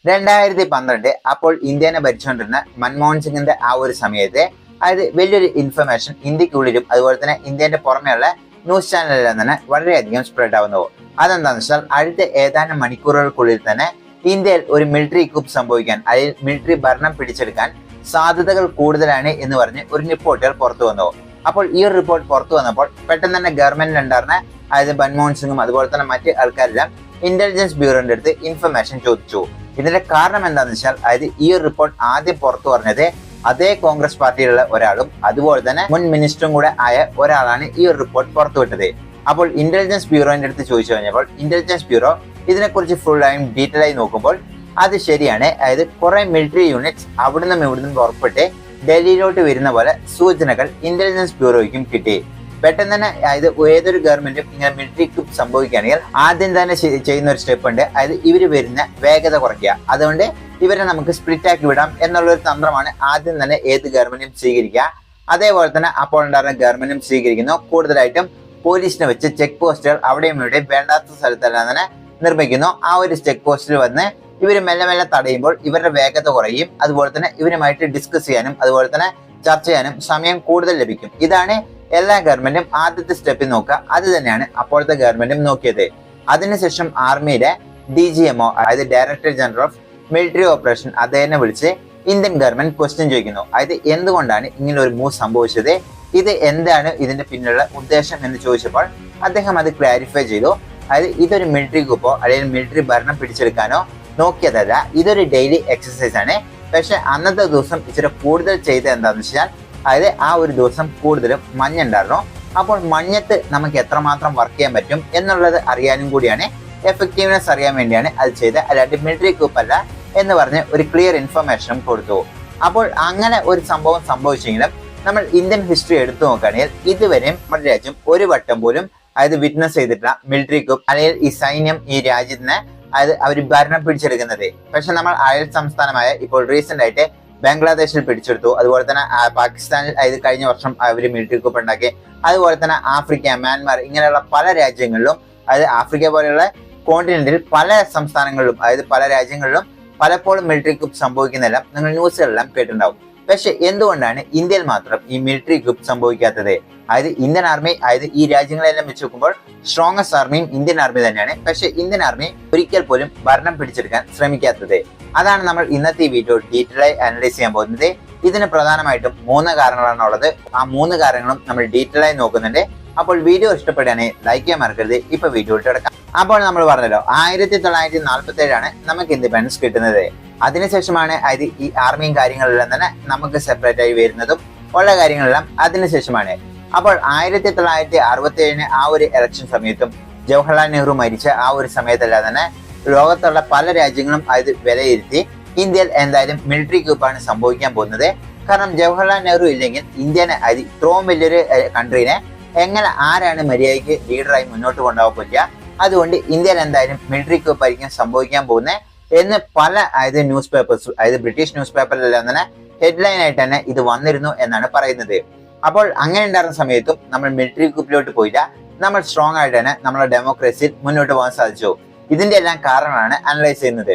2012 അപ്പോൾ ഇന്ത്യനെ ഭരിച്ചുകൊണ്ടിരുന്ന മൻമോഹൻ സിംഗിന്റെ ആ ഒരു സമയത്ത് അതായത് വലിയൊരു ഇൻഫർമേഷൻ ഇന്ത്യക്കുള്ളിലും അതുപോലെ തന്നെ ഇന്ത്യന്റെ പുറമെയുള്ള ന്യൂസ് ചാനലിലെല്ലാം തന്നെ വളരെയധികം സ്പ്രെഡ് ആവുന്നു. അതെന്താണെന്ന് വെച്ചാൽ അടുത്ത ഏതാനും മണിക്കൂറുകൾക്കുള്ളിൽ തന്നെ ഇന്ത്യയിൽ ഒരു മിലിറ്ററി coup സംഭവിക്കാൻ അല്ലെങ്കിൽ മിലിറ്ററി ഭരണം പിടിച്ചെടുക്കാൻ സാധ്യതകൾ കൂടുതലാണ് എന്ന് പറഞ്ഞ് ഒരു റിപ്പോർട്ടുകൾ പുറത്തു വന്നു. അപ്പോൾ ഈ ഒരു റിപ്പോർട്ട് പുറത്തു വന്നപ്പോൾ പെട്ടെന്ന് തന്നെ ഗവൺമെന്റിലുണ്ടായിരുന്ന അതായത് മൻമോഹൻ സിംഗും അതുപോലെ തന്നെ മറ്റ് ആൾക്കാരെല്ലാം ഇന്റലിജൻസ് ബ്യൂറോന്റെ അടുത്ത് ഇൻഫർമേഷൻ ചോദിച്ചു. ഇതിന്റെ കാരണം എന്താണെന്ന് വെച്ചാൽ അതായത് ഈ ഒരു റിപ്പോർട്ട് ആദ്യം പുറത്തു പറഞ്ഞത് അതേ കോൺഗ്രസ് പാർട്ടിയിലുള്ള ഒരാളും അതുപോലെ തന്നെ മുൻ മിനിസ്റ്ററും കൂടെ ആയ ഒരാളാണ് ഈ ഒരു റിപ്പോർട്ട് പുറത്തുവിട്ടത്. അപ്പോൾ ഇന്റലിജൻസ് ബ്യൂറോന്റെ അടുത്ത് ചോദിച്ചു കഴിഞ്ഞപ്പോൾ ഇന്റലിജൻസ് ബ്യൂറോ ഇതിനെക്കുറിച്ച് ഫുൾ ആയും ഡീറ്റെയിൽ ആയി നോക്കുമ്പോൾ അത് ശരിയാണ്. അതായത് കുറെ മിലിറ്ററി യൂണിറ്റ്സ് അവിടുന്ന് ഇവിടുന്ന് പുറപ്പെട്ട് ഡൽഹിയിലോട്ട് വരുന്ന പോലെ സൂചനകൾ ഇന്റലിജൻസ് ബ്യൂറോയ്ക്കും കിട്ടി. പെട്ടെന്ന് തന്നെ അതായത് ഏതൊരു ഗവൺമെന്റും ഇങ്ങനെ മിലിറ്ററി coup സംഭവിക്കുകയാണെങ്കിൽ ആദ്യം തന്നെ ചെയ്യുന്ന ഒരു സ്റ്റെപ്പ് ഉണ്ട്. അതായത് ഇവര് വരുന്ന വേഗത കുറയ്ക്കുക. അതുകൊണ്ട് ഇവരെ നമുക്ക് സ്പ്ലിറ്റ് ആക്കി വിടാം എന്നുള്ള ഒരു തന്ത്രമാണ് ആദ്യം തന്നെ ഏത് ഗവൺമെന്റും സ്വീകരിക്കുക. അതേപോലെ തന്നെ അപ്പോൾ ഉണ്ടായിരുന്ന ഗവൺമെന്റും സ്വീകരിക്കുന്നു. കൂടുതലായിട്ടും പോലീസിനെ വെച്ച് ചെക്ക് പോസ്റ്റുകൾ അവിടെയും ഇവിടെയും വേണ്ടാത്ത സ്ഥലത്തെല്ലാം തന്നെ നിർമ്മിക്കുന്നു. ആ ഒരു ചെക്ക് പോസ്റ്റിൽ വന്ന് ഇവർ മെല്ലെ മെല്ലെ തടയുമ്പോൾ ഇവരുടെ വേഗത കുറയും. അതുപോലെ തന്നെ ഇവരുമായിട്ട് ഡിസ്കസ് ചെയ്യാനും അതുപോലെ തന്നെ ചർച്ച ചെയ്യാനും സമയം കൂടുതൽ ലഭിക്കും. ഇതാണ് എല്ലാ ഗവൺമെന്റും ആദ്യത്തെ സ്റ്റെപ്പിൽ നോക്കുക. അത് തന്നെയാണ് അപ്പോഴത്തെ ഗവൺമെന്റും നോക്കിയത്. അതിനുശേഷം ആർമിയുടെ DGMO അതായത് director general of military operation അദ്ദേഹനെ വിളിച്ച് ഇന്ത്യൻ ഗവൺമെന്റ് ക്വസ്റ്റ്യൻ ചോദിക്കുന്നു. അതായത് എന്തുകൊണ്ടാണ് ഇങ്ങനെ ഒരു മൂവ് സംഭവിച്ചത്, ഇത് എന്താണ് ഇതിന്റെ പിന്നിലുള്ള ഉദ്ദേശം എന്ന് ചോദിച്ചപ്പോൾ അദ്ദേഹം അത് ക്ലാരിഫൈ ചെയ്തു. അതായത് ഇതൊരു മിലിറ്ററി കൂപ്പോ അല്ലെങ്കിൽ മിലിറ്ററി ഭരണം പിടിച്ചെടുക്കാനോ നോക്കിയതല്ല, ഇതൊരു ഡെയിലി എക്സസൈസ് ആണ്. പക്ഷെ അന്നത്തെ ദിവസം ഇച്ചിരി കൂടുതൽ ചെയ്തത് എന്താണെന്ന് വെച്ചാൽ അതായത് ആ ഒരു ദിവസം കൂടുതലും മഞ്ഞുണ്ടായിരുന്നു. അപ്പോൾ മഞ്ഞത്ത് നമുക്ക് എത്രമാത്രം വർക്ക് ചെയ്യാൻ പറ്റും എന്നുള്ളത് അറിയാനും കൂടിയാണ്, എഫക്റ്റീവ്നെസ് അറിയാൻ വേണ്ടിയാണ് അത് ചെയ്തത്, അല്ലാണ്ട് മിലിറ്ററി coup അല്ല എന്ന് പറഞ്ഞ് ഒരു ക്ലിയർ ഇൻഫർമേഷനും കൊടുത്തു. അപ്പോൾ അങ്ങനെ ഒരു സംഭവം സംഭവിച്ചെങ്കിലും നമ്മൾ ഇന്ത്യൻ ഹിസ്റ്ററി എടുത്തു നോക്കുകയാണെങ്കിൽ ഇതുവരെയും നമ്മുടെ രാജ്യം ഒരു വട്ടം പോലും അതായത് വിറ്റ്നസ് ചെയ്തിട്ടില്ല മിലിറ്ററി coup അല്ലെങ്കിൽ ഈ സൈന്യം ഈ രാജ്യത്തിന് അതായത് അവർ ഭരണം പിടിച്ചെടുക്കുന്നത്. പക്ഷെ നമ്മൾ അയൽ സംസ്ഥാനമായ ഇപ്പോൾ റീസെന്റ് ആയിട്ട് ബംഗ്ലാദേശിൽ പിടിച്ചെടുത്തു. അതുപോലെ തന്നെ പാകിസ്ഥാനിൽ അതായത് കഴിഞ്ഞ വർഷം അവർ മിലിറ്ററി coup ഉണ്ടാക്കി. അതുപോലെ തന്നെ ആഫ്രിക്ക, മ്യാൻമാർ ഇങ്ങനെയുള്ള പല രാജ്യങ്ങളിലും അതായത് ആഫ്രിക്ക പോലെയുള്ള കോണ്ടിനെന്റിൽ പല സംസ്ഥാനങ്ങളിലും അതായത് പല രാജ്യങ്ങളിലും പലപ്പോഴും മിലിറ്ററി coup സംഭവിക്കുന്നെല്ലാം നിങ്ങൾ ന്യൂസുകളെല്ലാം കേട്ടിട്ടുണ്ടാവും. പക്ഷെ എന്തുകൊണ്ടാണ് ഇന്ത്യയിൽ മാത്രം ഈ മിലിറ്ററി coup സംഭവിക്കാത്തത്? അതായത് ഇന്ത്യൻ ആർമി അതായത് ഈ രാജ്യങ്ങളെല്ലാം വെച്ച് നോക്കുമ്പോൾ സ്ട്രോങ്ങസ്റ്റ് ആർമിയും ഇന്ത്യൻ ആർമി തന്നെയാണ്. പക്ഷെ ഇന്ത്യൻ ആർമി ഒരിക്കൽ പോലും ഭരണം പിടിച്ചെടുക്കാൻ ശ്രമിക്കാത്തത്. അതാണ് നമ്മൾ ഇന്നത്തെ ഈ വീഡിയോ ഡീറ്റെയിൽ ആയി അനലൈസ് ചെയ്യാൻ പോകുന്നത്. ഇതിന് പ്രധാനമായിട്ടും 3 കാരണങ്ങളാണ് ഉള്ളത്. ആ 3 കാരണങ്ങളും നമ്മൾ ഡീറ്റെയിൽ ആയി നോക്കുന്നുണ്ട്. അപ്പോൾ വീഡിയോ ഇഷ്ടപ്പെടുകയാണെങ്കിൽ ലൈക്ക് ചെയ്യാൻ മറക്കരുത്. ഇപ്പൊ വീഡിയോ എടുക്കാം. അപ്പോൾ നമ്മൾ പറഞ്ഞല്ലോ 1947 നമുക്ക് ഇൻഡിപെൻഡൻസ് കിട്ടുന്നത്. അതിനുശേഷമാണ് അതായത് ഈ ആർമിയും കാര്യങ്ങളെല്ലാം തന്നെ നമുക്ക് സെപ്പറേറ്റ് ആയി വരുന്നതും ഉള്ള കാര്യങ്ങളെല്ലാം അതിനുശേഷമാണ്. അപ്പോൾ 1967 ആ ഒരു ഇലക്ഷൻ സമയത്തും ജവഹർലാൽ നെഹ്റു മരിച്ച ആ ഒരു സമയത്തെല്ലാം തന്നെ ലോകത്തുള്ള പല രാജ്യങ്ങളും അത് വിലയിരുത്തി ഇന്ത്യയിൽ എന്തായാലും മിലിറ്ററി coup ആണ് സംഭവിക്കാൻ പോകുന്നത്. കാരണം ജവഹർലാൽ നെഹ്റു ഇല്ലെങ്കിൽ ഇന്ത്യനെ അത് ഇത്രയും വലിയൊരു കൺട്രീനെ എങ്ങനെ ആരാണ് മര്യാദയ്ക്ക് ലീഡറായി മുന്നോട്ട് കൊണ്ടുപോകാൻ പറ്റുക? അതുകൊണ്ട് ഇന്ത്യയിൽ എന്തായാലും മിലിറ്ററി coup ആയിരിക്കും സംഭവിക്കാൻ പോകുന്നത് എന്ന് പല അതായത് ന്യൂസ് പേപ്പേഴ്സ് അതായത് ബ്രിട്ടീഷ് ന്യൂസ് പേപ്പറിലെല്ലാം തന്നെ ഹെഡ്ലൈൻ ആയിട്ട് തന്നെ ഇത് വന്നിരുന്നു എന്നാണ് പറയുന്നത്. അപ്പോൾ അങ്ങനെ ഉണ്ടായിരുന്ന സമയത്തും നമ്മൾ മിലിറ്ററി കൂപ്പിലോട്ട് പോയില്ല. നമ്മൾ സ്ട്രോങ് ആയിട്ട് തന്നെ നമ്മുടെ ഡെമോക്രസിയിൽ മുന്നോട്ട് പോകാൻ സാധിച്ചു. ഇതിന്റെ എല്ലാം കാരണങ്ങളാണ് അനലൈസ് ചെയ്യുന്നത്.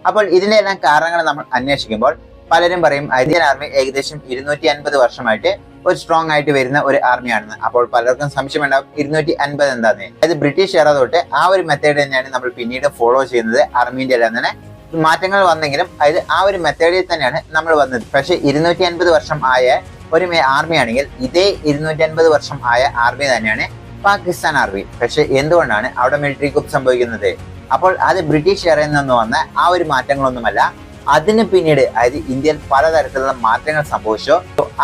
അപ്പോൾ ഇതിന്റെ എല്ലാം കാരണങ്ങൾ നമ്മൾ അന്വേഷിക്കുമ്പോൾ പലരും പറയും ഇന്ത്യൻ ആർമി ഏകദേശം 250 വർഷമായിട്ട് ഒരു സ്ട്രോങ് ആയിട്ട് വരുന്ന ഒരു ആർമിയാണെന്ന്. അപ്പോൾ പലർക്കും സംശയം ഉണ്ടാവും 250 എന്താന്ന്. അതായത് ബ്രിട്ടീഷ് എറ തൊട്ട് ആ ഒരു മെത്തേഡ് തന്നെയാണ് നമ്മൾ പിന്നീട് ഫോളോ ചെയ്യുന്നത്. ആർമിന്റെ എല്ലാം തന്നെ മാറ്റങ്ങൾ വന്നെങ്കിലും അതായത് ആ ഒരു മെത്തേഡിൽ തന്നെയാണ് നമ്മൾ വന്നത്. പക്ഷെ 250 വർഷം ആയ ഒരു ആർമി ആണെങ്കിൽ ഇതേ 250 വർഷം ആയ ആർമി തന്നെയാണ് പാകിസ്ഥാൻ ആർമി. പക്ഷെ എന്തുകൊണ്ടാണ് അവിടെ മിലിറ്ററി coup സംഭവിക്കുന്നത്? അപ്പോൾ അത് ബ്രിട്ടീഷ് എറയിൽ നിന്ന് വന്ന ആ ഒരു മാറ്റങ്ങളൊന്നുമല്ല, അതിന് പിന്നീട് അതായത് ഇന്ത്യയിൽ പലതരത്തിലുള്ള മാറ്റങ്ങൾ സംഭവിച്ചു.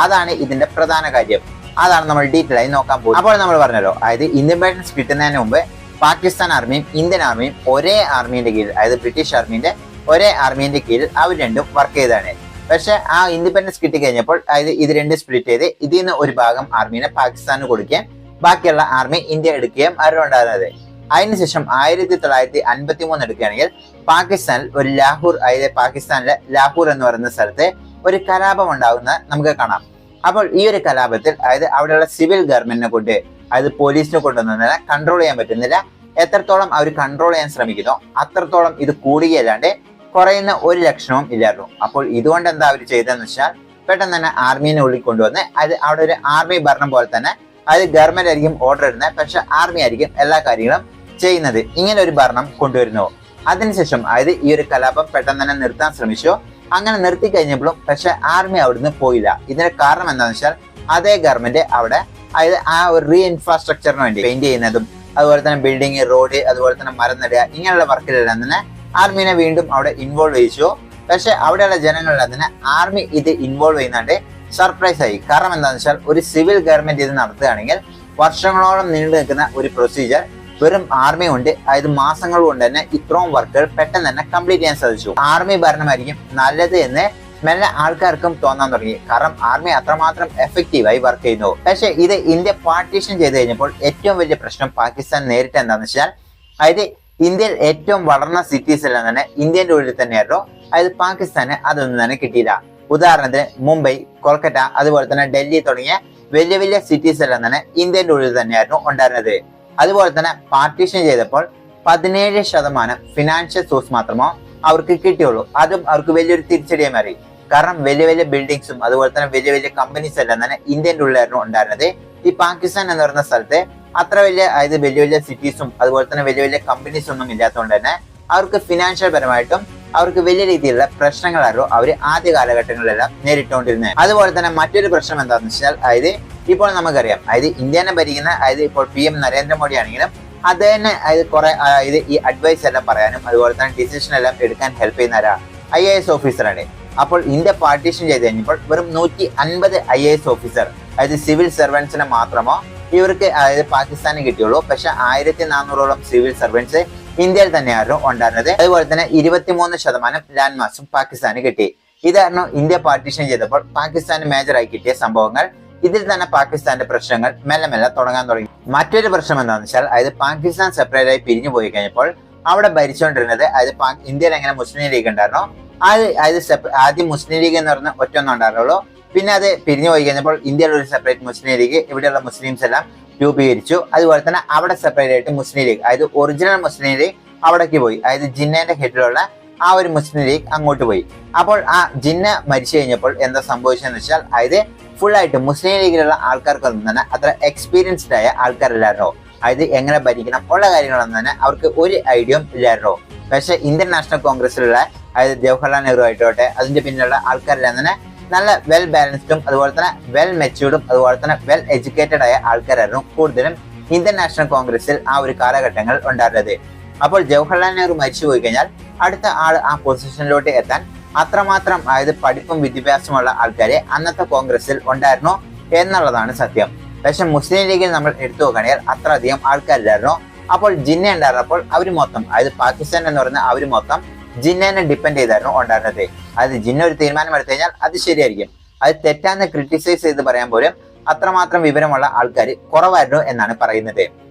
അതാണ് ഇതിന്റെ പ്രധാന കാര്യം. അതാണ് നമ്മൾ ഡീറ്റെയിൽ ആയി നോക്കാൻ പോകുന്നത്. അപ്പോൾ നമ്മൾ പറഞ്ഞല്ലോ അതായത് ഇൻഡിപെൻഡൻസ് കിട്ടുന്നതിന് മുമ്പ് പാകിസ്ഥാൻ ആർമിയും ഇന്ത്യൻ ആർമിയും ഒരേ ആർമിന്റെ കീഴിൽ അതായത് ബ്രിട്ടീഷ് ആർമിന്റെ ഒരേ ആർമിന്റെ കീഴിൽ അവർ രണ്ടും വർക്ക് ചെയ്താണ്. പക്ഷെ ആ ഇൻഡിപെൻഡൻസ് കിട്ടിക്കഴിഞ്ഞപ്പോൾ അതായത് ഇത് രണ്ട് സ്പ്ലിറ്റ് ചെയ്ത് ഇതിൽ നിന്ന് ഒരു ഭാഗം ആർമിനെ പാകിസ്ഥാന് കൊടുക്കുകയും ബാക്കിയുള്ള ആർമി ഇന്ത്യ എടുക്കുകയും അവരുണ്ടാകുന്നത്. അതിനുശേഷം 1953 എടുക്കുകയാണെങ്കിൽ പാകിസ്ഥാനിൽ ഒരു ലാഹോർ അതായത് പാകിസ്ഥാനിലെ ലാഹോർ എന്ന് പറയുന്ന സ്ഥലത്ത് ഒരു കലാപം ഉണ്ടാകുന്ന നമുക്ക് കാണാം. അപ്പോൾ ഈ ഒരു കലാപത്തിൽ അതായത് അവിടെയുള്ള സിവിൽ ഗവൺമെന്റിനെ കൊണ്ട് അതായത് പോലീസിനെ കൊണ്ടൊന്നും കൺട്രോൾ ചെയ്യാൻ പറ്റുന്നില്ല. എത്രത്തോളം അവർ കൺട്രോൾ ചെയ്യാൻ ശ്രമിക്കുന്നോ അത്രത്തോളം ഇത് കൂടുകയല്ലാണ്ട് കുറയുന്ന ഒരു ലക്ഷണവും ഇല്ലായിരുന്നു. അപ്പോൾ ഇതുകൊണ്ട് എന്താ അവർ ചെയ്തതെന്ന് വെച്ചാൽ പെട്ടെന്ന് തന്നെ ആർമീനെ ഉള്ളിൽ കൊണ്ടുവന്ന് അത് അവിടെ ഒരു ആർമി ഭരണം പോലെ തന്നെ അത് ഗവൺമെന്റ് ആയിരിക്കും ഓർഡർ ഇടുന്നത്, പക്ഷെ ആർമി ആയിരിക്കും എല്ലാ കാര്യങ്ങളും ചെയ്യുന്നത്. ഇങ്ങനെ ഒരു ഭരണം കൊണ്ടുവരുന്നു. അതിനുശേഷം അതായത് ഈ ഒരു കലാപം പെട്ടെന്ന് തന്നെ നിർത്താൻ ശ്രമിച്ചു. അങ്ങനെ നിർത്തി കഴിഞ്ഞപ്പോഴും പക്ഷെ ആർമി അവിടുന്ന് പോയില്ല. ഇതിന്റെ കാരണം എന്താണെന്ന് വെച്ചാൽ അതേ ഗവൺമെന്റ് അവിടെ അതായത് ആ ഒരു റീ ഇൻഫ്രാസ്ട്രക്ചറിന് വേണ്ടി പെയിന്റ് ചെയ്യുന്നതും അതുപോലെ തന്നെ ബിൽഡിംഗ്, റോഡ്, അതുപോലെ തന്നെ മരം നടുക ഇങ്ങനെയുള്ള വർക്കിലെല്ലാം തന്നെ ആർമീനെ വീണ്ടും അവിടെ ഇൻവോൾവ് ചെയ്യിച്ചു. പക്ഷെ അവിടെയുള്ള ജനങ്ങളിൽ തന്നെ ആർമി ഇത് ഇൻവോൾവ് ചെയ്യുന്നുണ്ട് സർപ്രൈസ് ആയി. കാരണം എന്താണെന്ന് വെച്ചാൽ ഒരു സിവിൽ ഗവൺമെന്റ് ഇത് നടത്തുകയാണെങ്കിൽ വർഷങ്ങളോളം നീണ്ടു നിൽക്കുന്ന ഒരു പ്രൊസീജിയർ വെറും ആർമി കൊണ്ട് അതായത് മാസങ്ങൾ കൊണ്ട് തന്നെ ഇത്രയും വർക്കുകൾ പെട്ടെന്ന് തന്നെ കംപ്ലീറ്റ് ചെയ്യാൻ സാധിച്ചു. ആർമി ഭരണമായിരിക്കും നല്ലത് എന്ന് മെല്ലെ ആൾക്കാർക്കും തോന്നാൻ തുടങ്ങി. കാരണം ആർമി അത്രമാത്രം എഫക്റ്റീവായി വർക്ക് ചെയ്യുന്നു. പക്ഷെ ഇത് ഇന്ത്യ പാർട്ടീഷൻ ചെയ്ത് കഴിഞ്ഞപ്പോൾ ഏറ്റവും വലിയ പ്രശ്നം പാകിസ്ഥാൻ നേരിട്ട് എന്താണെന്ന് വെച്ചാൽ അതായത് ഇന്ത്യയിൽ ഏറ്റവും വളർന്ന സിറ്റീസ് എല്ലാം തന്നെ ഇന്ത്യന്റെ ഉള്ളിൽ തന്നെയായിരുന്നു. അതായത് പാകിസ്ഥാന് അതൊന്നും തന്നെ കിട്ടിയില്ല. ഉദാഹരണത്തിന് മുംബൈ, കൊൽക്കത്ത, അതുപോലെ തന്നെ ഡൽഹി തുടങ്ങിയ വലിയ വലിയ സിറ്റീസ് എല്ലാം തന്നെ ഇന്ത്യന്റെ ഉള്ളിൽ തന്നെയായിരുന്നു ഉണ്ടായിരുന്നത്. അതുപോലെ തന്നെ പാർട്ടീഷൻ ചെയ്തപ്പോൾ 17% ഫിനാൻഷ്യൽ സോഴ്സ് മാത്രമോ അവർക്ക് കിട്ടിയുള്ളൂ. അതും അവർക്ക് വലിയൊരു തിരിച്ചടിയായി മാറി. കാരണം വലിയ വലിയ ബിൽഡിങ്സും അതുപോലെ തന്നെ വലിയ വലിയ കമ്പനീസ് എല്ലാം തന്നെ ഇന്ത്യന്റെ ഉള്ളിലായിരുന്നു ഉണ്ടായിരുന്നത്. ഈ പാകിസ്ഥാൻ എന്ന് പറയുന്ന സ്ഥലത്ത് അത്ര വലിയ അതായത് വലിയ വലിയ സിറ്റീസും അതുപോലെ തന്നെ വലിയ വലിയ കമ്പനീസ് ഒന്നും ഇല്ലാത്തതുകൊണ്ട് തന്നെ അവർക്ക് ഫിനാൻഷ്യൽ പരമായിട്ടും അവർക്ക് വലിയ രീതിയിലുള്ള പ്രശ്നങ്ങളായിരുന്നു അവർ ആദ്യ കാലഘട്ടങ്ങളിലെല്ലാം നേരിട്ടുകൊണ്ടിരുന്നത്. അതുപോലെ തന്നെ മറ്റൊരു പ്രശ്നം എന്താണെന്ന് വെച്ചാൽ അതായത് ഇപ്പോൾ നമുക്കറിയാം അതായത് ഇന്ത്യനെ ഭരിക്കുന്ന അതായത് ഇപ്പോൾ PM നരേന്ദ്രമോദി ആണെങ്കിലും അദ്ദേഹത്തിന് അതായത് കുറെ അതായത് ഈ അഡ്വൈസ് എല്ലാം പറയാനും അതുപോലെ തന്നെ ഡിസിഷൻ എല്ലാം എടുക്കാൻ ഹെൽപ്പ് ചെയ്യുന്ന IAS ഓഫീസറാണ്. അപ്പോൾ ഇന്ത്യ പാർട്ടീഷൻ ചെയ്ത് കഴിഞ്ഞപ്പോൾ വെറും 150 IAS ഓഫീസർ അതായത് സിവിൽ സർവൻസിനെ മാത്രമോ ഇവർക്ക് അതായത് പാകിസ്ഥാന് കിട്ടിയുള്ളൂ. പക്ഷെ 1400ഓളം സിവിൽ സർവൻസ് ഇന്ത്യയിൽ തന്നെയായിരുന്നു ഉണ്ടായിരുന്നത്. അതുപോലെ തന്നെ 23% ലാൻഡ് മാസും പാകിസ്ഥാന് കിട്ടി. ഇതായിരുന്നു ഇന്ത്യ പാർട്ടീഷൻ ചെയ്തപ്പോൾ പാകിസ്ഥാന് മേജറായി കിട്ടിയ സംഭവങ്ങൾ. ഇതിൽ തന്നെ പാകിസ്ഥാന്റെ പ്രശ്നങ്ങൾ മെല്ലെ മെല്ലെ തുടങ്ങാൻ തുടങ്ങി. മറ്റൊരു പ്രശ്നം എന്താണെന്ന് വെച്ചാൽ അതായത് പാകിസ്ഥാൻ സെപ്പറേറ്റ് ആയി പിരിഞ്ഞു പോയി കഴിഞ്ഞപ്പോൾ അവിടെ ഭരിച്ചുകൊണ്ടിരുന്നത് അതായത് ഇന്ത്യയിൽ എങ്ങനെ മുസ്ലിം ലീഗ് ഉണ്ടായിരുന്നോ അതായത് ആദ്യം മുസ്ലിം ലീഗ് എന്ന് പറഞ്ഞ ഒറ്റൊന്നും ഉണ്ടായിരുന്നുള്ളൂ. പിന്നെ അത് പിരിഞ്ഞു പോയി കഴിഞ്ഞപ്പോൾ ഇന്ത്യയിൽ ഒരു സെപ്പറേറ്റ് മുസ്ലിം ലീഗ് ഇവിടെയുള്ള മുസ്ലിംസ് എല്ലാം രൂപീകരിച്ചു. അതുപോലെ തന്നെ അവിടെ സെപ്പറേറ്റ് ആയിട്ട് മുസ്ലിം ലീഗ് അതായത് ഒറിജിനൽ മുസ്ലിം ലീഗ് അവിടേക്ക് പോയി. അതായത് ജിന്നേന്റെ ഹെഡിലുള്ള ആ ഒരു മുസ്ലിം ലീഗ് അങ്ങോട്ട് പോയി. അപ്പോൾ ആ ജിന്ന മരിച്ചു കഴിഞ്ഞപ്പോൾ എന്താ സംഭവിച്ചതെന്ന് വെച്ചാൽ അതായത് ഫുൾ ആയിട്ട് മുസ്ലിം ലീഗിലുള്ള ആൾക്കാർക്കൊന്നും തന്നെ അത്ര എക്സ്പീരിയൻസ്ഡ് ആയ ആൾക്കാരില്ലായിരുന്നോ. അതായത് എങ്ങനെ ഭരിക്കണം ഉള്ള കാര്യങ്ങളൊന്നും തന്നെ അവർക്ക് ഒരു ഐഡിയയും ഇല്ലായിരുന്നോ. പക്ഷെ ഇന്ത്യൻ നാഷണൽ കോൺഗ്രസിലുള്ള അതായത് ജവഹർലാൽ നെഹ്റു ആയിട്ടോട്ടെ അതിന്റെ പിന്നിലുള്ള ആൾക്കാരെല്ലാം തന്നെ നല്ല വെൽ ബാലൻസ്ഡും അതുപോലെ തന്നെ വെൽ മെച്യൂർഡും അതുപോലെ തന്നെ വെൽ എഡ്യൂക്കേറ്റഡ് ആയ ആൾക്കാരായിരുന്നു കൂടുതലും ഇന്ത്യൻ നാഷണൽ കോൺഗ്രസിൽ ആ ഒരു കാലഘട്ടങ്ങൾ ഉണ്ടായിരുന്നത്. അപ്പോൾ ജവഹർലാൽ നെഹ്റു മരിച്ചു പോയി കഴിഞ്ഞാൽ അടുത്ത ആൾ ആ പൊസിഷനിലോട്ട് എത്താൻ അത്രമാത്രം അതായത് പഠിപ്പും വിദ്യാഭ്യാസമുള്ള ആൾക്കാരെ അന്നത്തെ കോൺഗ്രസിൽ ഉണ്ടായിരുന്നു എന്നുള്ളതാണ് സത്യം. പക്ഷെ മുസ്ലിം ലീഗിൽ നമ്മൾ എടുത്തു നോക്കുകയാണെങ്കിൽ അത്ര അധികം ആൾക്കാരില്ലായിരുന്നു. അപ്പോൾ ജിന്ന ഉണ്ടായിരുന്നപ്പോൾ അവർ മൊത്തം അതായത് പാകിസ്ഥാൻ എന്ന് പറയുന്ന അവർ മൊത്തം ജിന്നനെ ഡിപ്പെൻഡ് ചെയ്തായിരുന്നു ഉണ്ടായിരുന്നത്. അതായത് ജിന്ന ഒരു തീരുമാനം എടുത്തു കഴിഞ്ഞാൽ അത് ശരിയായിരിക്കും. അത് തെറ്റാന്ന് ക്രിട്ടിസൈസ് ചെയ്ത് പറയാൻ പോലും അത്രമാത്രം വിവരമുള്ള ആൾക്കാർ കുറവായിരുന്നു എന്നാണ് പറയുന്നത്.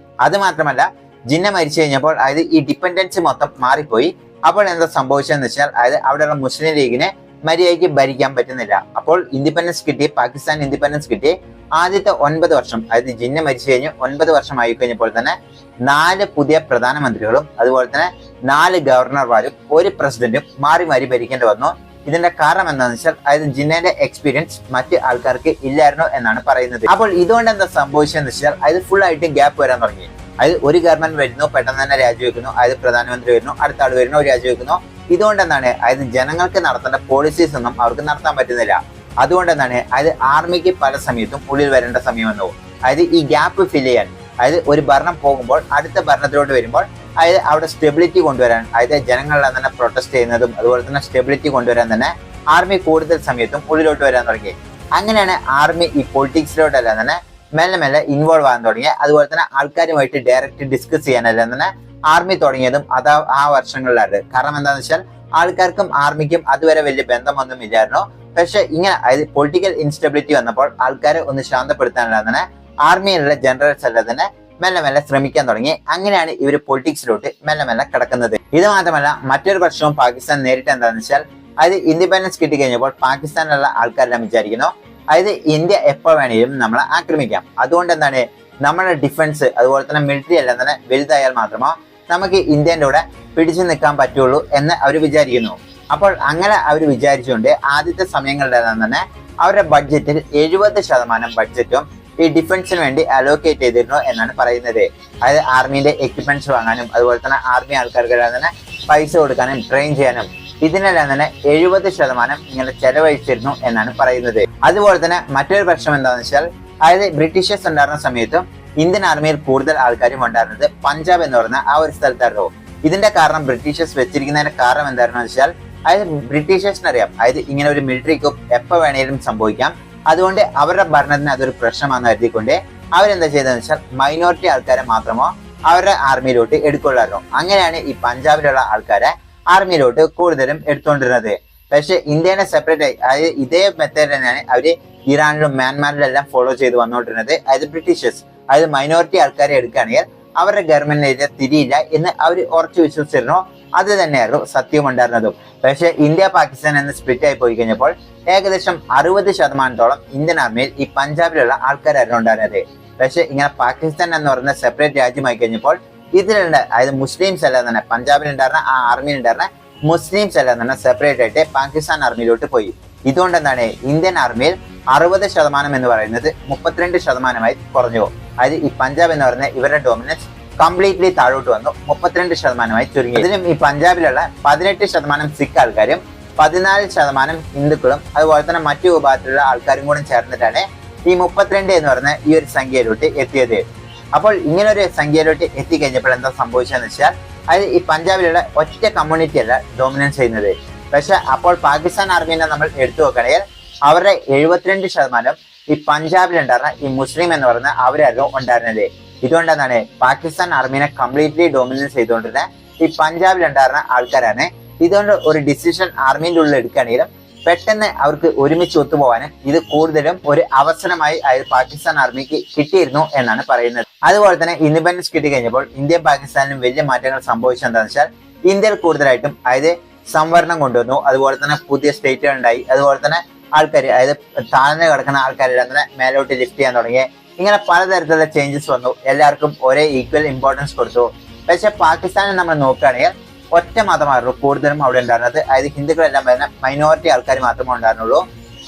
അത് മാത്രമല്ല ജിന്ന മരിച്ചു കഴിഞ്ഞപ്പോൾ അതായത് ഈ ഡിപ്പെൻഡൻസി മൊത്തം മാറിപ്പോയി. അപ്പോൾ എന്താ സംഭവിച്ചതെന്ന് വെച്ചാൽ അതായത് അവിടെയുള്ള മുസ്ലിം ലീഗിനെ മര്യാദയ്ക്ക് ഭരിക്കാൻ പറ്റുന്നില്ല. അപ്പോൾ ഇൻഡിപെൻഡൻസ് കിട്ടി, പാകിസ്ഥാൻ ഇൻഡിപെൻഡൻസ് കിട്ടി. ആദ്യത്തെ 9 വർഷം അതായത് ജിന്ന മരിച്ചു കഴിഞ്ഞ് 9 വർഷം ആയി കഴിഞ്ഞപ്പോൾ തന്നെ 4 പുതിയ പ്രധാനമന്ത്രികളും അതുപോലെ തന്നെ 4 ഗവർണർമാരും ഒരു പ്രസിഡന്റും മാറി മാറി ഭരിക്കേണ്ടി വന്നു. ഇതിന്റെ കാരണം എന്താണെന്ന് വെച്ചാൽ അതായത് ജിന്നയുടെ എക്സ്പീരിയൻസ് മറ്റ് ആൾക്കാർക്ക് ഇല്ലായിരുന്നു എന്നാണ് പറയുന്നത്. അപ്പോൾ ഇതുകൊണ്ട് എന്താ സംഭവിച്ചതെന്ന് വെച്ചാൽ അതായത് ഫുൾ ആയിട്ട് ഗ്യാപ്പ് വരാൻ തുടങ്ങി. അതായത് ഒരു ഗവൺമെന്റ് വരുന്നു പെട്ടെന്ന് തന്നെ രാജിവെക്കുന്നു, അതായത് പ്രധാനമന്ത്രി വരുന്നു, അടുത്ത ആൾ വരുന്നു, രാജിവെക്കുന്നു. ഇതുകൊണ്ട് എന്താണ് അതായത് ജനങ്ങൾക്ക് നടത്തേണ്ട പോളിസീസ് ഒന്നും അവർക്ക് നടത്താൻ പറ്റുന്നില്ല. അതുകൊണ്ട് എന്താണ് അതായത് ആർമിക്ക് പല സമയത്തും ഉള്ളിൽ വരേണ്ട സമയം വന്നു. അതായത് ഈ ഗ്യാപ്പ് ഫിൽ ചെയ്യാൻ അതായത് ഒരു ഭരണം പോകുമ്പോൾ അടുത്ത ഭരണത്തിലോട്ട് വരുമ്പോൾ അതായത് അവിടെ സ്റ്റെബിലിറ്റി കൊണ്ടുവരാൻ അതായത് ജനങ്ങളെല്ലാം തന്നെ പ്രൊട്ടസ്റ്റ് ചെയ്യുന്നതും അതുപോലെ തന്നെ സ്റ്റെബിലിറ്റി കൊണ്ടുവരാൻ തന്നെ ആർമി കൂടുതൽ സമയത്തും ഉള്ളിലോട്ട് വരാൻ തുടങ്ങി. അങ്ങനെയാണ് ആർമി ഈ പൊളിറ്റിക്സിലോട്ടെല്ലാം തന്നെ മെല്ലെ മെല്ലെ ഇൻവോൾവ് ആകാൻ തുടങ്ങി. അതുപോലെ തന്നെ ആൾക്കാരുമായിട്ട് ഡയറക്റ്റ് ഡിസ്കസ് ചെയ്യാനെല്ലാം തന്നെ ആർമി തുടങ്ങിയതും ആ വർഷങ്ങളിലാണ്. കാരണം എന്താണെന്ന് വെച്ചാൽ ആൾക്കാർക്കും ആർമിക്കും അതുവരെ വലിയ ബന്ധമൊന്നും ഇല്ലായിരുന്നു. പക്ഷെ ഇങ്ങനെ അതായത് പൊളിറ്റിക്കൽ ഇൻസ്റ്റെബിലിറ്റി വന്നപ്പോൾ ആൾക്കാരെ ഒന്ന് ശാന്തപ്പെടുത്താനെല്ലാം തന്നെ ആർമിയിലുള്ള ജനറൽസ് എല്ലാം തന്നെ മെല്ലെ മെല്ലെ ശ്രമിക്കാൻ തുടങ്ങി. അങ്ങനെയാണ് ഇവർ പൊളിറ്റിക്സിലോട്ട് മെല്ലെ മെല്ലെ കിടക്കുന്നത്. ഇത് മാത്രമല്ല മറ്റൊരു പ്രശ്നവും പാകിസ്ഥാൻ നേരിട്ട് എന്താണെന്ന് വെച്ചാൽ അതായത് ഇൻഡിപെൻഡൻസ് കിട്ടിക്കഴിഞ്ഞപ്പോൾ പാകിസ്ഥാനിലുള്ള ആൾക്കാരെല്ലാം വിചാരിക്കുന്നു അതായത് ഇന്ത്യ എപ്പോൾ വേണമെങ്കിലും നമ്മളെ ആക്രമിക്കാം. അതുകൊണ്ട് എന്താണ് നമ്മുടെ ഡിഫൻസ് അതുപോലെ തന്നെ മിലിറ്ററി എല്ലാം തന്നെ വലുതായാൽ മാത്രമോ നമുക്ക് ഇന്ത്യൻ്റെ കൂടെ പിടിച്ചു നിൽക്കാൻ പറ്റുള്ളൂ എന്ന് അവർ വിചാരിക്കുന്നു. അപ്പോൾ അങ്ങനെ അവർ വിചാരിച്ചുകൊണ്ട് ആദ്യത്തെ സമയങ്ങളിലെല്ലാം തന്നെ അവരുടെ ബഡ്ജറ്റിൽ 70% ബഡ്ജറ്റും ഈ ഡിഫൻസിന് വേണ്ടി അലോക്കേറ്റ് ചെയ്തിരുന്നു എന്നാണ് പറയുന്നത്. അതായത് ആർമിന്റെ എക്യുപ്മെന്റ്സ് വാങ്ങാനും അതുപോലെ തന്നെ ആർമി ആൾക്കാർക്കെല്ലാം തന്നെ പൈസ കൊടുക്കാനും ട്രെയിൻ ചെയ്യാനും ഇതിനെല്ലാം തന്നെ 70% ഇങ്ങനെ ചെലവഴിച്ചിരുന്നു എന്നാണ് പറയുന്നത്. അതുപോലെ തന്നെ മറ്റൊരു പ്രശ്നം എന്താണെന്ന് വെച്ചാൽ അതായത് ബ്രിട്ടീഷേഴ്സ് ഉണ്ടായിരുന്ന സമയത്തും ഇന്ത്യൻ ആർമിയിൽ കൂടുതൽ ആൾക്കാരും ഉണ്ടായിരുന്നത് പഞ്ചാബ് എന്ന് പറയുന്ന ആ ഒരു സ്ഥലത്തായിരുന്നു. ഇതിന്റെ കാരണം ബ്രിട്ടീഷേഴ്സ് വെച്ചിരിക്കുന്നതിന്റെ കാരണം എന്താണെന്ന് വെച്ചാൽ അതായത് ബ്രിട്ടീഷേഴ്സിന് അറിയാം അതായത് ഇങ്ങനെ ഒരു മിലിറ്ററി coup എപ്പോൾ വേണേലും സംഭവിക്കാം, അതുകൊണ്ട് അവരുടെ ഭരണത്തിന് അതൊരു പ്രശ്നമാണെന്ന് കരുതിക്കൊണ്ട് അവരെന്താ ചെയ്തതെന്ന് വെച്ചാൽ മൈനോറിറ്റി ആൾക്കാരെ മാത്രമോ അവരുടെ ആർമിയിലോട്ട് എടുക്കൊള്ളായിരുന്നു. അങ്ങനെയാണ് ഈ പഞ്ചാബിലുള്ള ആൾക്കാരെ ആർമിയിലോട്ട് കൂടുതലും എടുത്തുകൊണ്ടിരുന്നത്. പക്ഷെ ഇന്ത്യനെ സെപ്പറേറ്റ് ആയി അതായത് ഇതേ മെത്തേഡ് തന്നെയാണ് അവര് ഇറാനിലും മ്യാൻമാറിലും എല്ലാം ഫോളോ ചെയ്ത് വന്നുകൊണ്ടിരുന്നത്. അതായത് ബ്രിട്ടീഷേഴ്സ് അതായത് മൈനോറിറ്റി ആൾക്കാരെ എടുക്കുകയാണെങ്കിൽ അവരുടെ ഗവൺമെന്റിനെതിരെ തിരിയില്ല എന്ന് അവർ ഉറച്ചു വിശ്വസിച്ചിരുന്നു. അത് തന്നെയായിരുന്നു സത്യവും ഉണ്ടായിരുന്നതും. പക്ഷെ ഇന്ത്യ പാകിസ്ഥാൻ എന്ന് സ്പ്ലിറ്റ് ആയി പോയി കഴിഞ്ഞപ്പോൾ ഏകദേശം 60% ഇന്ത്യൻ ആർമിയിൽ ഈ പഞ്ചാബിലുള്ള ആൾക്കാരായിരുന്നു ഉണ്ടായിരുന്നത്. പക്ഷെ ഇങ്ങനെ പാകിസ്ഥാൻ എന്ന് പറയുന്ന സെപ്പറേറ്റ് രാജ്യമായി കഴിഞ്ഞപ്പോൾ ഇതിലുള്ള അതായത് മുസ്ലിംസ് എല്ലാം തന്നെ പഞ്ചാബിലുണ്ടായിരുന്ന ആ ആർമിയിലുണ്ടായിരുന്ന മുസ്ലിംസ് എല്ലാം തന്നെ സെപ്പറേറ്റ് ആയിട്ട് പാകിസ്ഥാൻ ആർമിയിലോട്ട് പോയി. ഇതുകൊണ്ട് എന്താണ് ഇന്ത്യൻ ആർമിയിൽ 60% എന്ന് പറയുന്നത് 32% കുറഞ്ഞു. അതായത് ഈ പഞ്ചാബ് എന്ന് പറയുന്ന ഇവരുടെ ഡോമിനൻസ് കംപ്ലീറ്റ്ലി താഴോട്ട് വന്നു, 32% ചുരുങ്ങി. ഇതിലും ഈ പഞ്ചാബിലുള്ള 18% സിഖ് ആൾക്കാരും 14% ഹിന്ദുക്കളും അതുപോലെ തന്നെ മറ്റു വിഭാഗത്തിലുള്ള ആൾക്കാരും കൂടെ ചേർന്നിട്ടാണ് ഈ 32 എന്ന് പറയുന്ന ഈ ഒരു സംഖ്യയിലോട്ട് എത്തിയത്. അപ്പോൾ ഇങ്ങനെ ഒരു സംഖ്യയിലോട്ട് എത്തിക്കഴിഞ്ഞപ്പോൾ എന്താ സംഭവിച്ചതെന്ന് വെച്ചാൽ അതായത് ഈ പഞ്ചാബിലുള്ള ഒറ്റ കമ്മ്യൂണിറ്റി അല്ല ഡോമിനൻസ് ചെയ്യുന്നത്. പക്ഷെ അപ്പോൾ പാകിസ്ഥാൻ ആർമീനെ നമ്മൾ എടുത്തു നോക്കുകയാണെങ്കിൽ അവരുടെ 72% ഈ പഞ്ചാബിലുണ്ടായിരുന്ന ഈ മുസ്ലിം എന്ന് പറയുന്ന അവരായിരുന്നു ഉണ്ടായിരുന്നത്. ഇതുകൊണ്ട് എന്താണ് പാകിസ്ഥാൻ ആർമീനെ കംപ്ലീറ്റ്ലി ഡോമിനൻസ് ചെയ്തുകൊണ്ടിരുന്ന ഈ പഞ്ചാബിലുണ്ടായിരുന്ന ആൾക്കാരാണ്. ഇതുകൊണ്ട് ഒരു ഡിസിഷൻ ആർമീൻ്റെ ഉള്ളിൽ എടുക്കുകയാണെങ്കിലും പെട്ടെന്ന് അവർക്ക് ഒരുമിച്ച് ഒത്തുപോകാനും ഇത് കൂടുതലും ഒരു അവസരമായി പാകിസ്ഥാൻ ആർമിക്ക് കിട്ടിയിരുന്നു എന്നാണ് പറയുന്നത്. അതുപോലെ തന്നെ ഇൻഡിപെൻഡൻസ് കിട്ടി കഴിഞ്ഞപ്പോൾ ഇന്ത്യയും പാകിസ്ഥാനിലും വലിയ മാറ്റങ്ങൾ സംഭവിച്ചെന്താണെന്ന് വെച്ചാൽ ഇന്ത്യയിൽ കൂടുതലായിട്ടും അതായത് സംവരണം കൊണ്ടുവന്നു, അതുപോലെ തന്നെ പുതിയ സ്റ്റേറ്റുകൾ ഉണ്ടായി, അതുപോലെ തന്നെ ആൾക്കാർ അതായത് താഴ്ന്നു കിടക്കുന്ന ആൾക്കാരെല്ലാം തന്നെ മേലോട്ട് ലിഫ്റ്റ് ചെയ്യാൻ തുടങ്ങി. ഇങ്ങനെ പലതരത്തിലുള്ള ചേഞ്ചസ് വന്നു, എല്ലാവർക്കും ഒരേ ഈക്വൽ ഇമ്പോർട്ടൻസ് കൊടുത്തു. പക്ഷെ പാകിസ്ഥാനിൽ നമ്മൾ നോക്കുകയാണെങ്കിൽ ഒറ്റ മതമായിരുന്നു കൂടുതലും അവിടെ ഉണ്ടായിരുന്നത്. അതായത് ഹിന്ദുക്കളെല്ലാം വരുന്ന മൈനോറിറ്റി ആൾക്കാർ മാത്രമേ ഉണ്ടായിരുന്നുള്ളൂ.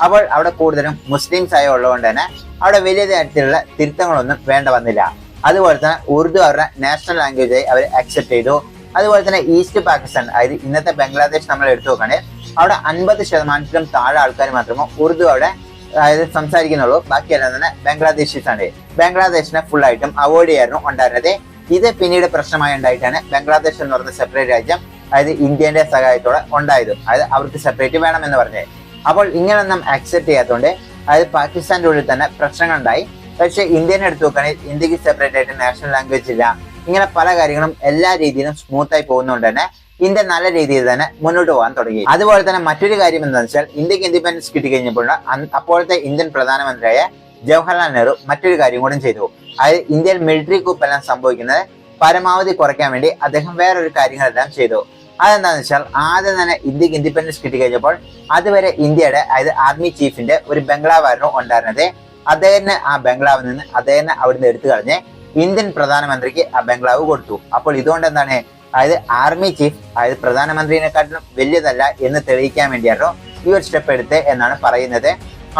അപ്പോൾ അവിടെ കൂടുതലും മുസ്ലിംസ് ആയ ഉള്ളതുകൊണ്ട് തന്നെ അവിടെ വലിയ തരത്തിലുള്ള തിരുത്തങ്ങളൊന്നും വേണ്ട വന്നില്ല. അതുപോലെ തന്നെ ഉറുദു അവരുടെ നാഷണൽ ലാംഗ്വേജ് ആയി അവർ അക്സെപ്റ്റ് ചെയ്തു. അതുപോലെ തന്നെ ഈസ്റ്റ് പാകിസ്ഥാൻ അതായത് ഇന്നത്തെ ബംഗ്ലാദേശ് നമ്മൾ എടുത്തു നോക്കുകയാണെങ്കിൽ അവിടെ 50% താഴെ ആൾക്കാർ മാത്രമേ ഉറുദു അവിടെ അതായത് സംസാരിക്കുന്നുള്ളൂ. ബാക്കിയെല്ലാം തന്നെ ബംഗ്ലാദേശീസ് ആണ്. ബംഗ്ലാദേശിനെ ഫുൾ ആയിട്ടും അവോയ്ഡ് ചെയ്യായിരുന്നു ഉണ്ടായിരുന്നത്. ഇത് പിന്നീട് പ്രശ്നമായി ഉണ്ടായിട്ടാണ് ബംഗ്ലാദേശ് എന്ന് പറയുന്ന സെപ്പറേറ്റ് രാജ്യം അതായത് ഇന്ത്യന്റെ സഹായത്തോടെ ഉണ്ടായത്. അതായത് അവർക്ക് സെപ്പറേറ്റ് വേണമെന്ന് പറഞ്ഞത്. അപ്പോൾ ഇങ്ങനൊന്നും അക്സെപ്റ്റ് ചെയ്യാത്തതുകൊണ്ട് അതായത് പാകിസ്ഥാന്റെ ഉള്ളിൽ തന്നെ പ്രശ്നങ്ങൾ ഉണ്ടായി. പക്ഷെ ഇന്ത്യനെ എടുത്തു നോക്കുകയാണെങ്കിൽ ഇന്ത്യക്ക് സെപ്പറേറ്റ് ആയിട്ട് നാഷണൽ ലാംഗ്വേജ് ഇല്ല. ഇങ്ങനെ പല കാര്യങ്ങളും എല്ലാ രീതിയിലും സ്മൂത്തായി പോകുന്നതുകൊണ്ട് തന്നെ ഇന്ത്യ നല്ല രീതിയിൽ തന്നെ മുന്നോട്ട് പോകാൻ തുടങ്ങി. അതുപോലെ തന്നെ മറ്റൊരു കാര്യം എന്താണെന്ന് വെച്ചാൽ ഇന്ത്യക്ക് ഇൻഡിപെൻഡൻസ് കിട്ടിക്കഴിഞ്ഞപ്പോൾ അപ്പോഴത്തെ ഇന്ത്യൻ പ്രധാനമന്ത്രിയായ ജവഹർലാൽ നെഹ്റു മറ്റൊരു കാര്യം കൂടി ചെയ്തു. അതായത് ഇന്ത്യയിൽ മിലിറ്ററി coup എല്ലാം സംഭവിക്കുന്നത് പരമാവധി കുറയ്ക്കാൻ വേണ്ടി അദ്ദേഹം വേറൊരു കാര്യങ്ങളെല്ലാം ചെയ്തു. അതെന്താണെന്ന് വെച്ചാൽ ആദ്യം തന്നെ ഇന്ത്യക്ക് ഇൻഡിപെൻഡൻസ് കിട്ടിക്കഴിഞ്ഞപ്പോൾ അതുവരെ ഇന്ത്യയുടെ അതായത് ആർമി ചീഫിന്റെ ഒരു ബംഗ്ലാവായിരുന്നു ഉണ്ടായിരുന്നത്. അദ്ദേഹത്തിന് ആ ബംഗ്ലാവിൽ നിന്ന് അദ്ദേഹത്തിന് അവിടുന്ന് എടുത്തു കളഞ്ഞ് ഇന്ത്യൻ പ്രധാനമന്ത്രിക്ക് ആ ബംഗ്ലാവ് കൊടുത്തു. അപ്പോൾ ഇതുകൊണ്ട് എന്താണ് അതായത് ആർമി ചീഫ് അതായത് പ്രധാനമന്ത്രിയെക്കാട്ടിലും വലിയതല്ല എന്ന് തെളിയിക്കാൻ വേണ്ടിയായിരുന്നു ഈ ഒരു സ്റ്റെപ്പ് എടുത്ത് എന്നാണ് പറയുന്നത്.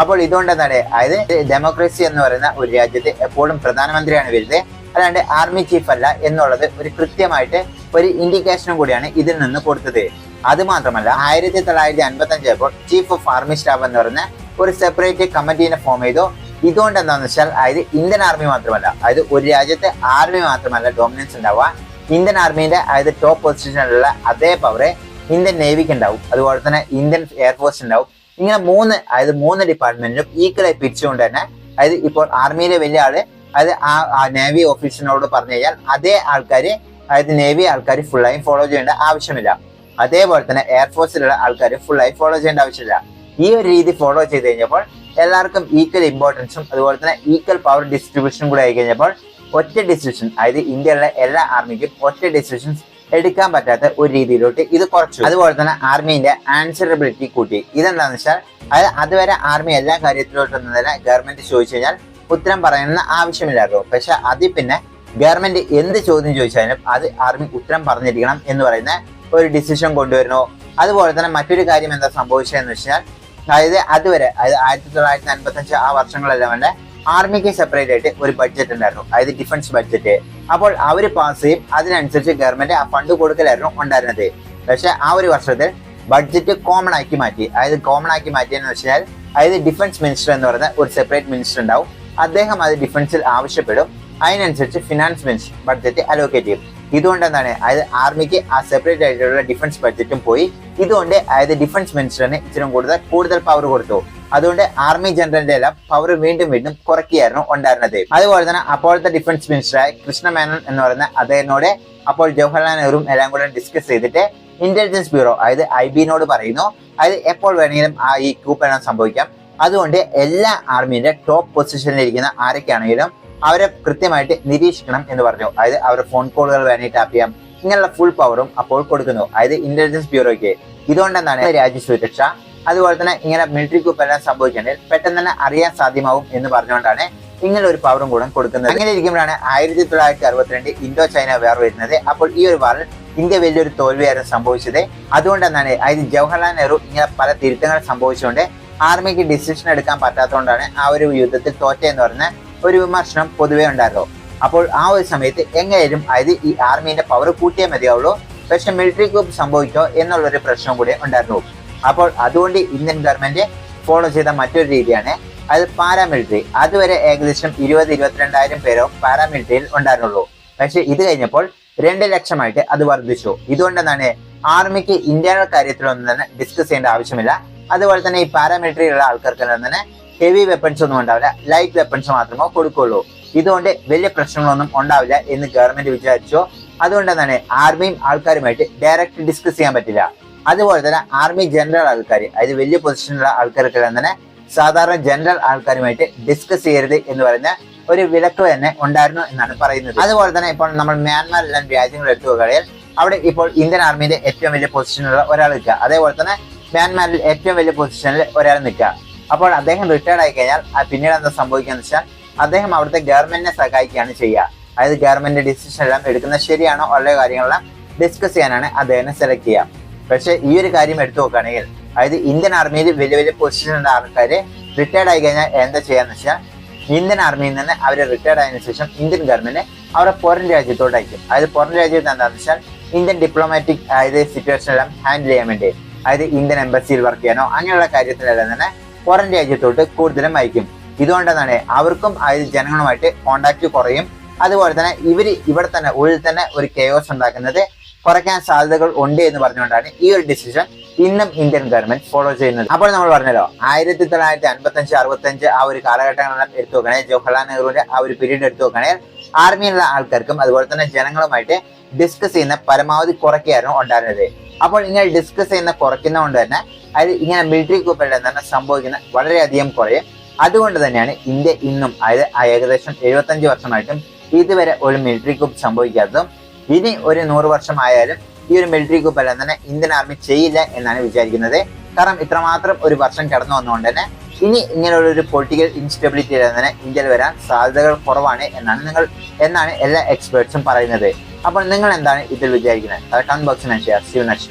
അപ്പോൾ ഇതുകൊണ്ട് എന്താണ് അതായത് ഡെമോക്രസി എന്ന് പറയുന്ന ഒരു രാജ്യത്ത് എപ്പോഴും പ്രധാനമന്ത്രിയാണ് വലുത്, അല്ലാണ്ട് ആർമി ചീഫ് അല്ല എന്നുള്ളത് ഒരു കൃത്യമായിട്ട് ഒരു ഇൻഡിക്കേഷനും കൂടിയാണ് ഇതിൽ നിന്ന് കൊടുത്തത്. അത് മാത്രമല്ല 1955 ആയപ്പോൾ ചീഫ് ഓഫ് ആർമി സ്റ്റാഫ് എന്ന് പറയുന്ന ഒരു സെപ്പറേറ്റ് കമ്മിറ്റീനെ ഫോം ചെയ്തു. ഇതുകൊണ്ട് എന്താണെന്ന് വെച്ചാൽ അതായത് ഇന്ത്യൻ ആർമി മാത്രമല്ല അതായത് ഒരു രാജ്യത്തെ ആർമി മാത്രമല്ല ഡോമിനൻസ് ഉണ്ടാവുക, ഇന്ത്യൻ ആർമീന്റെ അതായത് ടോപ്പ് പൊസിഷനിലുള്ള അതേ പവർ ഇന്ത്യൻ നേവിക്ക് ഉണ്ടാവും, അതുപോലെ തന്നെ ഇന്ത്യൻ എയർഫോഴ്സ് ഉണ്ടാവും. ഇങ്ങനെ മൂന്ന് ഡിപ്പാർട്ട്മെന്റിലും ഈക്വലായി പിരിച്ചുകൊണ്ട് തന്നെ അതായത് ഇപ്പോൾ ആർമിയിലെ വലിയ ആള് അതായത് ആ നേവി ഓഫീസറിനോട് പറഞ്ഞു കഴിഞ്ഞാൽ അതേ ആൾക്കാർ അതായത് നേവി ആൾക്കാർ ഫുള്ളായി ഫോളോ ചെയ്യേണ്ട ആവശ്യമില്ല. അതേപോലെ തന്നെ എയർഫോഴ്സിലുള്ള ആൾക്കാർ ഫുള്ളായി ഫോളോ ചെയ്യേണ്ട ആവശ്യമില്ല. ഈ ഒരു രീതി ഫോളോ ചെയ്ത് കഴിഞ്ഞപ്പോൾ എല്ലാവർക്കും ഈക്വൽ ഇമ്പോർട്ടൻസും അതുപോലെ തന്നെ ഈക്വൽ പവർ ഡിസ്ട്രിബ്യൂഷനും കൂടെ ആയി കഴിഞ്ഞപ്പോൾ ഒറ്റ ഡിസിഷൻ അതായത് ഇന്ത്യയിലെ എല്ലാ ആർമിക്കും ഒറ്റ ഡിസിഷൻസ് എടുക്കാൻ പറ്റാത്ത ഒരു രീതിയിലോട്ട് ഇത് കുറച്ചു. അതുപോലെ തന്നെ ആർമിന്റെ ആൻസറബിലിറ്റി കൂട്ടി. ഇതെന്താണെന്ന് വെച്ചാൽ അതായത് അതുവരെ ആർമി എല്ലാ കാര്യത്തിലോട്ടൊന്നും തന്നെ ഗവൺമെന്റ് ചോദിച്ചു കഴിഞ്ഞാൽ ഉത്തരം പറയുന്ന ആവശ്യമില്ലായിരുന്നു. പക്ഷെ അതിൽ പിന്നെ ഗവൺമെന്റ് എന്ത് ചോദ്യം ചോദിച്ചാലും അത് ആർമി ഉത്തരം പറഞ്ഞിരിക്കണം എന്ന് പറയുന്ന ഒരു ഡിസിഷൻ കൊണ്ടുവരുന്നു. അതുപോലെ തന്നെ മറ്റൊരു കാര്യം എന്താ സംഭവിച്ചതെന്ന് വെച്ചാൽ അതായത് അതുവരെ അതായത് 1955 ആ വർഷങ്ങളെല്ലാം തന്നെ ആർമിക്ക് സെപ്പറേറ്റ് ആയിട്ട് ഒരു ബഡ്ജറ്റ് ഉണ്ടായിരുന്നു, അതായത് ഡിഫൻസ് ബഡ്ജറ്റ്. അപ്പോൾ അവർ പാസ് ചെയ്യും, അതിനനുസരിച്ച് ഗവൺമെന്റ് ആ ഫണ്ട് കൊടുക്കലായിരുന്നു ഉണ്ടായിരുന്നത്. പക്ഷെ ആ ഒരു വർഷത്തിൽ ബഡ്ജറ്റ് കോമൺ ആക്കി മാറ്റി. അതായത് കോമൺ ആക്കി മാറ്റിയെന്ന് വെച്ചാൽ അതായത് ഡിഫൻസ് മിനിസ്റ്റർ എന്ന് പറയുന്ന ഒരു സെപ്പറേറ്റ് മിനിസ്റ്റർ ഉണ്ടാവും. അദ്ദേഹം അത് ഡിഫൻസിൽ ആവശ്യപ്പെടും, അതിനനുസരിച്ച് ഫിനാൻസ് മിനിസ്റ്റർ ബഡ്ജറ്റ് അലോക്കേറ്റ് ചെയ്യും. ഇതുകൊണ്ട് എന്താണ്, അതായത് ആർമിക്ക് ആ സെപ്പറേറ്റ് ആയിട്ടുള്ള ഡിഫൻസ് ബഡ്ജറ്റും പോയി. ഇതുകൊണ്ട് അതായത് ഡിഫൻസ് മിനിസ്റ്ററിന് ഇച്ചിരി കൂടുതൽ പവർ കൊടുത്തു. അതുകൊണ്ട് ആർമി ജനറലിന്റെ എല്ലാം പവർ വീണ്ടും കുറയ്ക്കുകയായിരുന്നു ഉണ്ടായിരുന്നത്. അതുപോലെ തന്നെ അപ്പോഴത്തെ ഡിഫൻസ് മിനിസ്റ്ററായ കൃഷ്ണമേനോൻ എന്ന് പറയുന്ന അദ്ദേഹത്തിനോട് അപ്പോൾ ജവഹർലാൽ നെഹ്റുവും എല്ലാം കൂടെ ഡിസ്കസ് ചെയ്തിട്ട് ഇന്റലിജൻസ് ബ്യൂറോ അതായത് IB-നോട് പറയുന്നു, അതായത് എപ്പോൾ വേണമെങ്കിലും ഈ coup എല്ലാം സംഭവിക്കാം. അതുകൊണ്ട് എല്ലാ ആർമിയുടെ ടോപ്പ് പൊസിഷനിൽ ഇരിക്കുന്ന ആരൊക്കെയാണെങ്കിലും അവരെ കൃത്യമായിട്ട് നിരീക്ഷിക്കണം എന്ന് പറഞ്ഞു. അതായത് അവരുടെ ഫോൺ കോളുകൾ വേണമെങ്കിൽ ടാപ്പ് ചെയ്യാം, ഇങ്ങനെയുള്ള ഫുൾ പവറും അപ്പോൾ കൊടുക്കുന്നു, അതായത് ഇന്റലിജൻസ് ബ്യൂറോയ്ക്ക്. ഇതുകൊണ്ട് എന്താണ് രാജ്യസുരക്ഷ, അതുപോലെ തന്നെ ഇങ്ങനെ മിലിറ്ററി coup എല്ലാം സംഭവിക്കുകയാണെങ്കിൽ പെട്ടെന്ന് തന്നെ അറിയാൻ സാധ്യമാവും എന്ന് പറഞ്ഞുകൊണ്ടാണ് ഇങ്ങനെ ഒരു പവറും കൂടെ കൊടുക്കുന്നത്. അങ്ങനെ ഇരിക്കുമ്പോഴാണ് 1962 ഇന്തോ ചൈന വാർ വരുന്നത്. അപ്പോൾ ഈ ഒരു വാറിൽ ഇന്ത്യ വലിയൊരു തോൽവിയായിരുന്നു സംഭവിച്ചത്. അതുകൊണ്ട് എന്താണ്, അതായത് ജവഹർലാൽ നെഹ്റു ഇങ്ങനെ പല തിരുത്തങ്ങൾ സംഭവിച്ചുകൊണ്ട് ആർമിക്ക് ഡിസിഷൻ എടുക്കാൻ പറ്റാത്തതുകൊണ്ടാണ് ആ ഒരു യുദ്ധത്തിൽ തോറ്റെന്ന് പറഞ്ഞ ഒരു വിമർശനം പൊതുവെ ഉണ്ടായിരുന്നു. അപ്പോൾ ആ ഒരു സമയത്ത് എങ്ങനെയും അതായത് ഈ ആർമിന്റെ പവർ കൂട്ടിയേ മതിയാവുള്ളൂ, പക്ഷെ മിലിറ്ററി coup സംഭവിക്കോ എന്നുള്ളൊരു പ്രശ്നം കൂടി ഉണ്ടായിരുന്നു. അപ്പോൾ അതുകൊണ്ട് ഇന്ത്യൻ ഗവൺമെന്റ് ഫോളോ ചെയ്ത മറ്റൊരു രീതിയാണ് അത് പാരാമിലിറ്ററി. അതുവരെ ഏകദേശം 20-22,000 പേരോ പാരാമിലിറ്ററിയിൽ ഉണ്ടായിരുന്നുള്ളൂ. പക്ഷെ ഇത് കഴിഞ്ഞപ്പോൾ 2 ലക്ഷമായിട്ട് അത് വർദ്ധിച്ചു. ഇതുകൊണ്ട് എന്താണ്, ആർമിക്ക് ഇന്ത്യയുടെ കാര്യത്തിലൊന്നും തന്നെ ഡിസ്കസ് ചെയ്യേണ്ട ആവശ്യമില്ല. അതുപോലെ തന്നെ ഈ പാരാമിലിറ്ററി ഉള്ള ആൾക്കാർക്കെല്ലാം തന്നെ ഹെവി വെപ്പൺസ് ഒന്നും ഉണ്ടാവില്ല, ലൈറ്റ് വെപ്പൺസ് മാത്രമേ കൊടുക്കുള്ളൂ. ഇതുകൊണ്ട് വലിയ പ്രശ്നങ്ങളൊന്നും ഉണ്ടാവില്ല എന്ന് ഗവൺമെന്റ് വിചാരിച്ചു. അതുകൊണ്ട് എന്താണ്, ആർമിയും ആൾക്കാരുമായിട്ട് ഡയറക്റ്റ് ഡിസ്കസ് ചെയ്യാൻ പറ്റില്ല. അതുപോലെ തന്നെ ആർമി ജനറൽ ആൾക്കാർ, അതായത് വലിയ പൊസിഷനിലുള്ള ആൾക്കാർക്കെല്ലാം തന്നെ സാധാരണ ജനറൽ ആൾക്കാരുമായിട്ട് ഡിസ്കസ് ചെയ്യരുത് എന്ന് പറഞ്ഞ ഒരു വിലക്ക് തന്നെ ഉണ്ടായിരുന്നു എന്നാണ് പറയുന്നത്. അതുപോലെ തന്നെ ഇപ്പോൾ നമ്മൾ മ്യാൻമാർ രാജ്യങ്ങൾ എടുത്തു നോക്കുകയാണെങ്കിൽ അവിടെ ഇപ്പോൾ ഇന്ത്യൻ ആർമിയുടെ ഏറ്റവും വലിയ പൊസിഷനിലുള്ള ഒരാൾ നിൽക്കുക, അതേപോലെ തന്നെ മ്യാൻമാറിൽ ഏറ്റവും വലിയ പൊസിഷനിൽ ഒരാൾ നിൽക്കുക. അപ്പോൾ അദ്ദേഹം റിട്ടയർഡ് ആയി കഴിഞ്ഞാൽ പിന്നീട് എന്താ സംഭവിക്കുക വെച്ചാൽ അദ്ദേഹം അവിടുത്തെ ഗവൺമെന്റിനെ സഹായിക്കുകയാണ് ചെയ്യുക. അതായത് ഗവൺമെന്റ് ഡിസിഷൻ എല്ലാം എടുക്കുന്നത് ശരിയാണോ ഉള്ള കാര്യങ്ങളെല്ലാം ഡിസ്കസ് ചെയ്യാനാണ് അദ്ദേഹത്തെ സെലക്ട് ചെയ്യുക. പക്ഷെ ഈ ഒരു കാര്യം എടുത്തു നോക്കുകയാണെങ്കിൽ അതായത് ഇന്ത്യൻ ആർമിയിൽ വലിയ വലിയ പൊസിഷനുള്ള ആൾക്കാര് റിട്ടയർഡ് ആയി കഴിഞ്ഞാൽ എന്താ ചെയ്യാന്ന് വെച്ചാൽ ഇന്ത്യൻ ആർമിയിൽ നിന്ന് അവർ റിട്ടയർഡ് ആയതിനു ശേഷം ഇന്ത്യൻ ഗവൺമെന്റ് അവരെ പുറം രാജ്യത്തോട്ട് അയക്കും. അതായത് പുറം രാജ്യത്ത് എന്താണെന്ന് വെച്ചാൽ ഇന്ത്യൻ ഡിപ്ലോമാറ്റിക് അതായത് സിറ്റുവേഷൻ എല്ലാം ഹാൻഡിൽ ചെയ്യാൻ വേണ്ടി, അതായത് ഇന്ത്യൻ എംബസിയിൽ വർക്ക് ചെയ്യാനോ അങ്ങനെയുള്ള കാര്യത്തിലെല്ലാം തന്നെ പുറം രാജ്യത്തോട്ട് കൂടുതലും അയക്കും. ഇതുകൊണ്ടെന്നാണ് അവർക്കും അതായത് ജനങ്ങളുമായിട്ട് കോണ്ടാക്ട് കുറയും. അതുപോലെ തന്നെ ഇവിടെ തന്നെ ഉള്ളിൽ തന്നെ ഒരു കെയോസ് ഉണ്ടാക്കുന്നത് കുറയ്ക്കാൻ സാധ്യതകൾ ഉണ്ട് എന്ന് പറഞ്ഞുകൊണ്ടാണ് ഈ ഒരു ഡിസിഷൻ ഇന്നും ഇന്ത്യൻ ഗവൺമെന്റ് ഫോളോ ചെയ്യുന്നത്. അപ്പോൾ നമ്മൾ പറഞ്ഞല്ലോ 1955-65 ആ ഒരു കാലഘട്ടങ്ങളെല്ലാം എടുത്തു നോക്കുകയാണെങ്കിൽ ജവഹർലാൽ നെഹ്റുവിന്റെ ആ ഒരു പീരീഡ് എടുത്തു നോക്കുകയാണെങ്കിൽ ആർമിയിലുള്ള ആൾക്കാർക്കും അതുപോലെ തന്നെ ജനങ്ങളുമായിട്ട് ഡിസ്കസ് ചെയ്യുന്ന പരമാവധി കുറയ്ക്കായിരുന്നു ഉണ്ടായിരുന്നത്. അപ്പോൾ ഇങ്ങനെ ഡിസ്കസ് ചെയ്യുന്ന കുറയ്ക്കുന്നതുകൊണ്ട് തന്നെ അത് ഇങ്ങനെ മിലിറ്ററി coup എല്ലാം തന്നെ സംഭവിക്കുന്ന വളരെയധികം കുറയും. അതുകൊണ്ട് തന്നെയാണ് ഇന്ത്യ ഇന്നും അതായത് ഏകദേശം 75 വർഷമായിട്ടും ഇതുവരെ ഒരു മിലിറ്ററി coup സംഭവിക്കാത്തതും. ഇനി ഒരു 100 വർഷം ആയാലും ഈ ഒരു മിലിറ്ററി coup എല്ലാം തന്നെ ഇന്ത്യൻ ആർമി ചെയ്യില്ല എന്നാണ് വിചാരിക്കുന്നത്. കാരണം ഇത്രമാത്രം ഒരു വർഷം കടന്നു വന്നുകൊണ്ട് തന്നെ ഇനി ഇങ്ങനെയുള്ള ഒരു പൊളിറ്റിക്കൽ ഇൻസ്റ്റെബിലിറ്റി തന്നെ ഇന്ത്യയിൽ വരാൻ സാധ്യതകൾ കുറവാണ് എന്നാണ് എല്ലാ എക്സ്പേർട്സും പറയുന്നത്. അപ്പോൾ നിങ്ങൾ എന്താണ് ഇതിൽ വിചാരിക്കുന്നത്? കമന്റ് ബോക്സിൽ ഷെയർ. See you next.